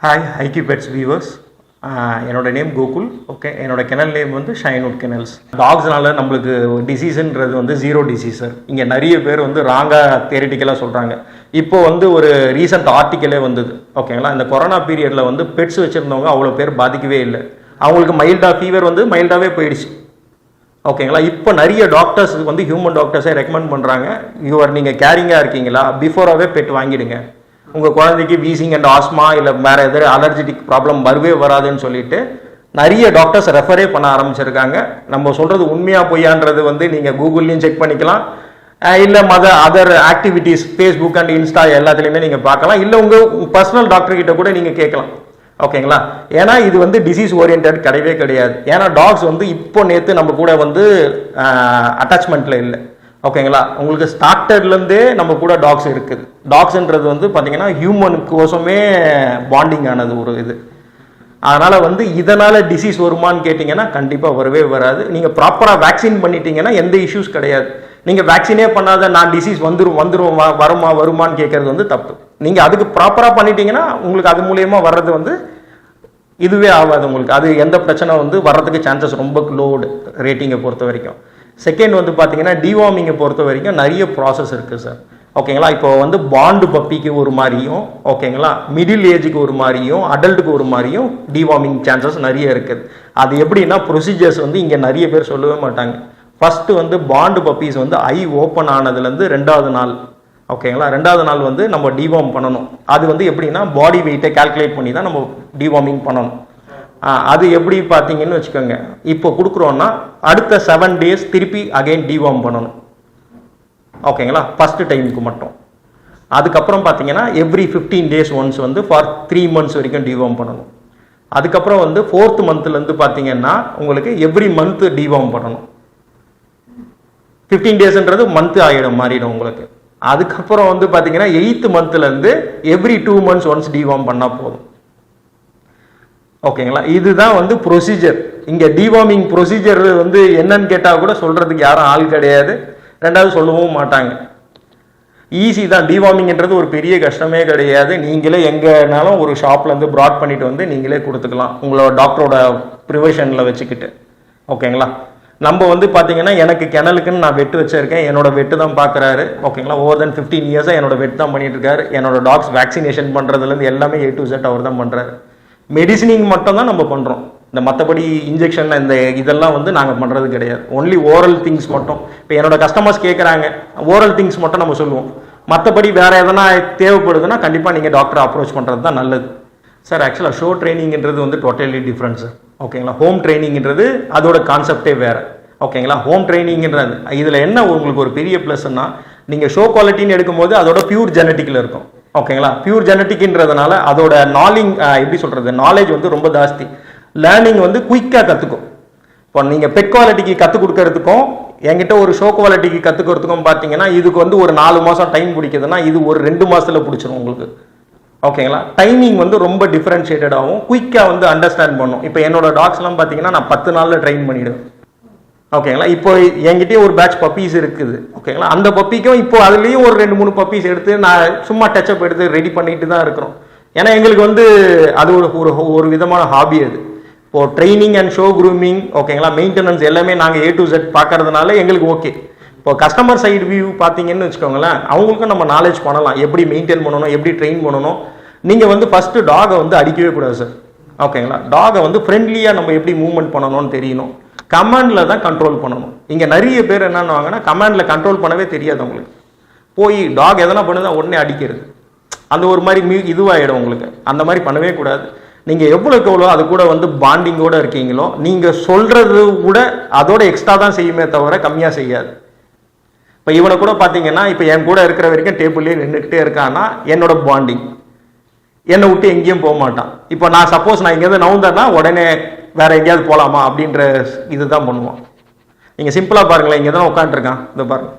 Hi ஹைக்கி pets viewers. என்னோட name Gokul. Okay, என்னோட கெனல் நேம் வந்து ஷைன்வுட் கெனல்ஸ். டாக்ஸ்னால நம்மளுக்கு டிசீஸுன்றது வந்து ஜீரோ டிசீஸ் சார். இங்கே நிறைய பேர் வந்து ராங்காக தியரிட்டிக்கலாக சொல்கிறாங்க. இப்போ வந்து ஒரு ரீசெண்ட் ஆர்டிக்கலே வந்தது. ஓகேங்களா, இந்த கொரோனா பீரியடில் வந்து பெட்ஸ் வச்சுருந்தவங்க அவ்வளோ பேர் பாதிக்கவே இல்லை. அவங்களுக்கு மைல்டாக ஃபீவர் வந்து மைல்டாகவே போயிடுச்சு. ஓகேங்களா, இப்போ நிறைய டாக்டர்ஸ் வந்து ஹியூமன் டாக்டர்ஸே ரெக்கமெண்ட் பண்ணுறாங்க, நீங்கள் கேரிங்காக இருக்கீங்களா, பிஃபோராகவே பெட் வாங்கிடுங்க. உங்கள் குழந்தைக்கு வீசிங் அண்ட் ஆஸ்மா இல்லை வேறு எதாவது அலர்ஜிட்டிக் ப்ராப்ளம் வரவே வராதுன்னு சொல்லிட்டு நிறைய டாக்டர்ஸ் ரெஃபரே பண்ண ஆரம்பிச்சிருக்காங்க. நம்ம சொல்கிறது உண்மையாக பொய்யான்றது வந்து நீங்கள் கூகுள்லேயும் செக் பண்ணிக்கலாம், இல்லை other activities Facebook and Insta எல்லாத்துலேயுமே நீங்கள் பார்க்கலாம், இல்லை உங்கள் பர்சனல் டாக்டர்கிட்ட கூட நீங்கள் கேட்கலாம். ஓகேங்களா, ஏன்னா இது வந்து டிசீஸ் ஓரியன்ட் கிடையவே கிடையாது. ஏன்னா டாக்ஸ் வந்து இப்போ நேற்று நம்ம கூட வந்து அட்டாச்மெண்ட்டில் இல்லை. ஓகேங்களா, உங்களுக்கு ஸ்டார்டர்லேருந்தே நம்ம கூட டாக்ஸ் இருக்குது. டாக்ஸ்ன்றது வந்து பார்த்தீங்கன்னா ஹியூமனுக்கோசமே பாண்டிங் ஆனது ஒரு இது. அதனால் வந்து இதனால் டிசீஸ் வருமானு கேட்டிங்கன்னா கண்டிப்பாக வரவே வராது. நீங்கள் ப்ராப்பராக வேக்சின் பண்ணிட்டீங்கன்னா எந்த இஷ்யூஸ் கிடையாது. நீங்கள் வேக்சினே பண்ணாத நான் டிசீஸ் வந்துடும் வருமானு கேட்குறது வந்து தப்பு. நீங்கள் அதுக்கு ப்ராப்பராக பண்ணிட்டீங்கன்னா உங்களுக்கு அது மூலயமா வர்றது வந்து இதுவே ஆகாது. உங்களுக்கு அது எந்த பிரச்சனை வந்து வர்றதுக்கு சான்சஸ் ரொம்ப லோடு ரேட்டிங்கை பொறுத்த வரைக்கும். செகண்ட் வந்து பார்த்தீங்கன்னா டிவார்மிங்கை பொறுத்த வரைக்கும் நிறைய ப்ராசஸ் இருக்குது சார். ஓகேங்களா, இப்போ வந்து பாண்டு பப்பிக்கு ஒரு மாதிரியும், ஓகேங்களா, மிடில் ஏஜுக்கு ஒரு மாதிரியும், அடல்ட்டுக்கு ஒரு மாதிரியும் டிவார்மிங் சான்சஸ் நிறைய இருக்குது. அது எப்படின்னா ப்ரொசீஜர்ஸ் வந்து இங்கே நிறைய பேர் சொல்லவே மாட்டாங்க. ஃபஸ்ட்டு வந்து பாண்டு பப்பீஸ் வந்து ஐ ஓப்பன் ஆனதுலேருந்து 2வது நாள், ஓகேங்களா, 2வது நாள் வந்து நம்ம டிவார்ம் பண்ணணும். அது வந்து எப்படின்னா பாடி வெயிட்டை கால்குலேட் பண்ணி தான் நம்ம டிவார்மிங் பண்ணணும். அது எப்படி பார்த்தீங்கன்னு வச்சுக்கோங்க, இப்போ கொடுக்குறோன்னா அடுத்த 7 days திருப்பி அகைன் டிவார்ம் பண்ணணும். ஓகேங்களா, ஃபஸ்ட்டு டைமுக்கு மட்டும். அதுக்கப்புறம் பார்த்தீங்கன்னா எவ்ரி 15 days ஒன்ஸ் வந்து ஃபார் 3 months வரைக்கும் டிவார்ம் பண்ணணும். அதுக்கப்புறம் வந்து 4th monthலேருந்து பார்த்தீங்கன்னா உங்களுக்கு எவ்ரி மந்த் டிவார்ம் பண்ணணும். 15 daysன்றது மந்த்து மாறிடும் உங்களுக்கு. அதுக்கப்புறம் வந்து பார்த்தீங்கன்னா 8th monthலேருந்து எவ்ரி 2 months ஒன்ஸ் டிவார்ம் பண்ணால் போதும். ஓகேங்களா, இதுதான் வந்து ப்ரொசீஜர். இங்கே டிவார்மிங் ப்ரொசீஜர் வந்து என்னன்னு கேட்டால் கூட சொல்கிறதுக்கு யாரும் ஆள் கிடையாது, 2வது சொல்லவும் மாட்டாங்க. ஈஸி தான். டிவார்மிங்ன்றது ஒரு பெரிய கஷ்டமே கிடையாது. நீங்களே எங்கேனாலும் ஒரு ஷாப்லேருந்து ப்ராட் பண்ணிட்டு வந்து நீங்களே கொடுத்துக்கலாம் உங்களோட டாக்டரோட ப்ரிவெஷனில் வச்சுக்கிட்டு. ஓகேங்களா, நம்ம வந்து பார்த்தீங்கன்னா எனக்கு கெனலுக்குன்னு நான் வெட்டு வச்சிருக்கேன், என்னோட வெட்டு தான் பார்க்குறாரு. ஓகேங்களா, ஓவர் தென் 15 years என்னோட வெட்டு தான் பண்ணிட்டு இருக்காரு. என்னோட டாக்ஸ் வேக்சினேஷன் பண்ணுறதுலேருந்து எல்லாமே A to Z அவர் தான் பண்ணுறாரு. மெடிசினிங் மட்டும் தான் நம்ம பண்ணுறோம். இந்த மற்றபடி இன்ஜெக்ஷன் இந்த இதெல்லாம் வந்து நாங்கள் பண்ணுறது கிடையாது. ஒன்லி ஓரல் திங்ஸ் மட்டும். இப்போ என்னோட கஸ்டமர்ஸ் கேட்குறாங்க, ஓரல் திங்ஸ் மட்டும் நம்ம சொல்லுவோம். மற்றபடி வேறு எதனா தேவைப்படுதுன்னா கண்டிப்பாக நீங்கள் டாக்டரை அப்ரோச் பண்ணுறது தான் நல்லது சார். ஆக்சுவலாக ஷோ ட்ரைனிங்கிறது வந்து டோட்டலி டிஃப்ரெண்ட் சார். ஓகேங்களா, ஹோம் ட்ரைனிங்கிறது அதோட கான்செப்டே வேறு. ஓகேங்களா, ஹோம் ட்ரைனிங்கிறது இதில் என்ன உங்களுக்கு ஒரு பெரிய ப்ளஸ்ன்னா, நீங்கள் ஷோ குவாலிட்டின்னு எடுக்கும்போது அதோட பியூர் ஜெனட்டிக்கில் இருக்கும். ஓகேங்களா, பியூர் ஜெனட்டிக்ன்றதுனால அதோட எப்படி சொல்கிறது, நாலேஜ் வந்து ரொம்ப ஜாஸ்தி. லேர்னிங் வந்து குயிக்காக கற்றுக்கும். இப்போ நீங்கள் பெட் குவாலிட்டிக்கு கற்றுக் கொடுக்கறதுக்கும் என்கிட்ட ஒரு ஷோ குவாலிட்டிக்கு கற்றுக்கிறதுக்கும் பார்த்தீங்கன்னா இதுக்கு வந்து ஒரு 4 மாதம் டைம் பிடிக்குதுன்னா இது ஒரு 2 மாதத்தில் பிடிச்சிடும் உங்களுக்கு. ஓகேங்களா, டைமிங் வந்து ரொம்ப டிஃப்ரென்ஷியேட்டடாகவும் குயிக்காக வந்து அண்டர்ஸ்டாண்ட் பண்ணும். இப்போ என்னோட டாக்ஸ்லாம் பார்த்தீங்கன்னா நான் 10 நாளில் ட்ரெயின் பண்ணிவிடுவேன். ஓகேங்களா, இப்போ என்கிட்டயே ஒரு பேட்ச் பப்பீஸ் இருக்குது. ஓகேங்களா, அந்த பப்பிக்கும் இப்போ அதுலேயும் ஒரு 2-3 பப்பீஸ் எடுத்து நான் சும்மா டச்சப் எடுத்து ரெடி பண்ணிட்டு தான் இருக்கிறோம். ஏன்னா எங்களுக்கு வந்து அது ஒரு விதமான ஹாபி. அது இப்போ ட்ரைனிங் அண்ட் ஷோ க்ரூமிங், ஓகேங்களா, மெயின்டெனன்ஸ் எல்லாமே நாங்கள் A to Z பார்க்கறதுனால எங்களுக்கு ஓகே. இப்போ கஸ்டமர் சைடு வியூ பார்த்தீங்கன்னு வச்சுக்கோங்களேன், அவங்களுக்கும் நம்ம நாலேஜ் பண்ணலாம், எப்படி மெயின்டைன் பண்ணணும், எப்படி ட்ரெயின் பண்ணணும். நீங்கள் வந்து ஃபஸ்ட்டு டாகை வந்து அடிக்கவே கூடாது சார். ஓகேங்களா, டாகை வந்து ஃப்ரெண்ட்லியாக நம்ம எப்படி மூவ்மெண்ட் பண்ணணும்னு தெரியணும். கமாண்டில் தான் கண்ட்ரோல் பண்ணணும். இங்கே நிறைய பேர் என்னன்னுவாங்கன்னா கமாண்டில் கண்ட்ரோல் பண்ணவே தெரியாது அவங்களுக்கு. போய் டாக் எதனா பண்ணுதா உடனே அடிக்கிறது, அந்த ஒரு மாதிரி இதுவாகிடும் உங்களுக்கு. அந்த மாதிரி பண்ணவே கூடாது. நீங்கள் எவ்வளோக்கு எவ்வளோ அது கூட வந்து பாண்டிங்கோடு இருக்கீங்களோ நீங்கள் சொல்கிறது கூட அதோட எக்ஸ்ட்ரா தான் செய்யுமே தவிர கம்மியாக செய்யாது. இப்போ இவனை கூட பார்த்தீங்கன்னா இப்போ என் கூட இருக்கிற வரைக்கும் டேபிள்லேயே நின்றுக்கிட்டே இருக்கான்னா என்னோட பாண்டிங், என்னை விட்டு எங்கேயும் போக மாட்டான். இப்போ நான் சப்போஸ் நான் எங்கேயாவது நவுந்தேன்னா உடனே வேற எங்கேயாவது போகலாமா அப்படின்ற இதுதான் பண்ணுவான். நீங்கள் சிம்பிளாக பாருங்களேன், இங்கே தான் உட்காந்துருக்கான், இதை பாருங்க,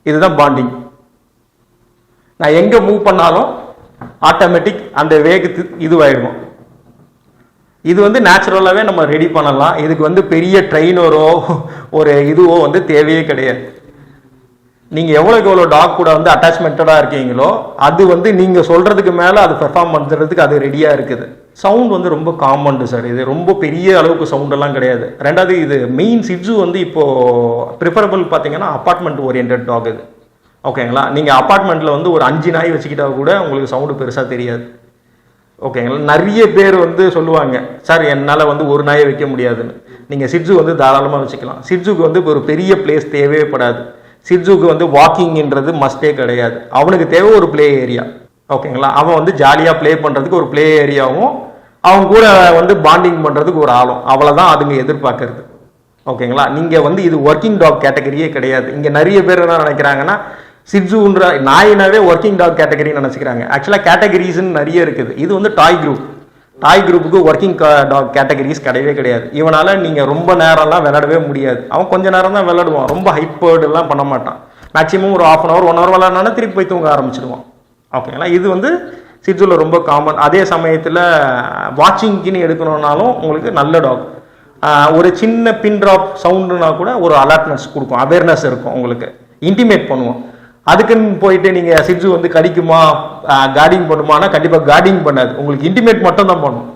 இதுதான் பாண்டிங். நான் எங்கே மூவ் பண்ணாலும் ஆட்டோமேட்டிக் அந்த வேகத்து இதுவாயிடும். இது வந்து நேச்சுரலாகவே நம்ம ரெடி பண்ணலாம். இதுக்கு வந்து பெரிய ட்ரெயினரோ ஒரு இதுவோ வந்து தேவையே கிடையாது. நீங்கள் எவ்வளோக்கு எவ்வளோ டாக் கூட வந்து அட்டாச்மெண்டடாக இருக்கீங்களோ அது வந்து நீங்கள் சொல்கிறதுக்கு மேலே அது பெர்ஃபார்ம் பண்ணுறதுக்கு அது ரெடியாக இருக்குது. சவுண்ட் வந்து ரொம்ப காமன் சார், இது ரொம்ப பெரிய அளவுக்கு சவுண்டெல்லாம் கிடையாது. ரெண்டாவது இது மெயின் சிட்ஜு வந்து இப்போது ப்ரிஃபரபிள் பார்த்தீங்கன்னா அப்பார்ட்மெண்ட் ஓரியன்ட் டாக் இது. ஓகேங்களா, நீங்கள் அப்பார்ட்மெண்ட்டில் வந்து ஒரு 5 நாய் வச்சுக்கிட்டா கூட உங்களுக்கு சவுண்டு பெருசாக தெரியாது. ஓகேங்களா, நிறைய பேர் வந்து சொல்லுவாங்க சார் என்னால் வந்து ஒரு நாயை வைக்க முடியாதுன்னு. நீங்கள் சிட்ஜு வந்து தாராளமாக வச்சுக்கலாம். சிட்ஜுக்கு வந்து ஒரு பெரிய பிளேஸ் தேவைப்படாது. சிட்ஜுக்கு வந்து வாக்கிங்ன்றது மஸ்டே கிடையாது. அவனுக்கு தேவை ஒரு ப்ளே ஏரியா. ஓகேங்களா, அவன் வந்து ஜாலியாக ப்ளே பண்ணுறதுக்கு ஒரு ப்ளே ஏரியாவும் அவன் கூட வந்து பாண்டிங் பண்ணுறதுக்கு ஒரு ஆளும், அவ்வளோதான் அதுங்க எதிர்பார்க்கறது. ஓகேங்களா, நீங்கள் வந்து இது ஒர்க்கிங் டாக் கேட்டகரியே கிடையாது. இங்கே நிறைய பேர் என்ன நினைக்கிறாங்கன்னா சிட்ஜுன்ற நாயினாவே ஒர்க்கிங் டாக் கேட்டகரின்னு நினச்சிக்கிறாங்க. ஆக்சுவலாக கேட்டகரிஸ்ன்னு நிறைய இருக்குது. இது வந்து டாய் குரூப். டாய் குரூப்புக்கு ஒர்க்கிங் டாக் கேட்டகரிஸ் கிடையவே கிடையாது. இவனால் நீங்கள் ரொம்ப நேரம்லாம் விளையாடவே முடியாது. அவன் கொஞ்சம் நேரம் தான் விளையாடுவான், ரொம்ப ஹைப்பர்டெல்லாம் பண்ண மாட்டான். மேக்ஸிமம் ஒரு 1/2 hour 1 hour விளையாடினா திருப்பி போய் தூங்க ஆரம்பிச்சிடுவான். ஓகேங்களா, இது வந்து சிட்ஜுவில் ரொம்ப காமன். அதே சமயத்தில் வாட்சிங்க்குன்னு எடுக்கணுன்னாலும் உங்களுக்கு நல்ல டாக். ஒரு சின்ன பின் ட்ராப் சவுண்டுனா கூட ஒரு அலர்ட்னஸ் கொடுக்கும், அவேர்னஸ் இருக்கும், உங்களுக்கு இன்டிமேட் பண்ணுவோம். அதுக்குன்னு போயிட்டு நீங்கள் சிட்ஜு வந்து கடிக்குமா கார்டிங் பண்ணுமானா கண்டிப்பாக கார்டிங் பண்ணாது, உங்களுக்கு இன்டிமேட் மட்டும் தான் பண்ணும்.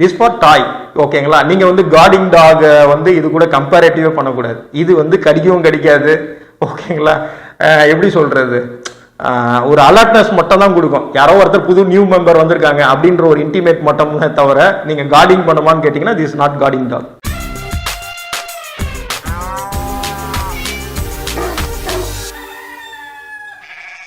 இஸ் ஃபார் டாய். ஓகேங்களா, நீங்கள் வந்து கார்டிங் டாக் வந்து இது கூட கம்பேரேட்டிவாக பண்ணக்கூடாது. இது வந்து கடிக்கவும் கடிக்காது. ஓகேங்களா, எப்படி சொல்கிறது, ஒரு அலர்ட்னஸ் மட்டும் தான் கொடுக்கும். யாரோ ஒருத்தர் புது நியூ மெம்பர் வந்திருக்காங்க அப்படின்ற ஒரு இன்டிமேட் மட்டும் தவிர நீங்கள் கார்டிங் பண்ணுமான்னு கேட்டிங்கன்னா திஸ் நாட் கார்டிங் டாக்.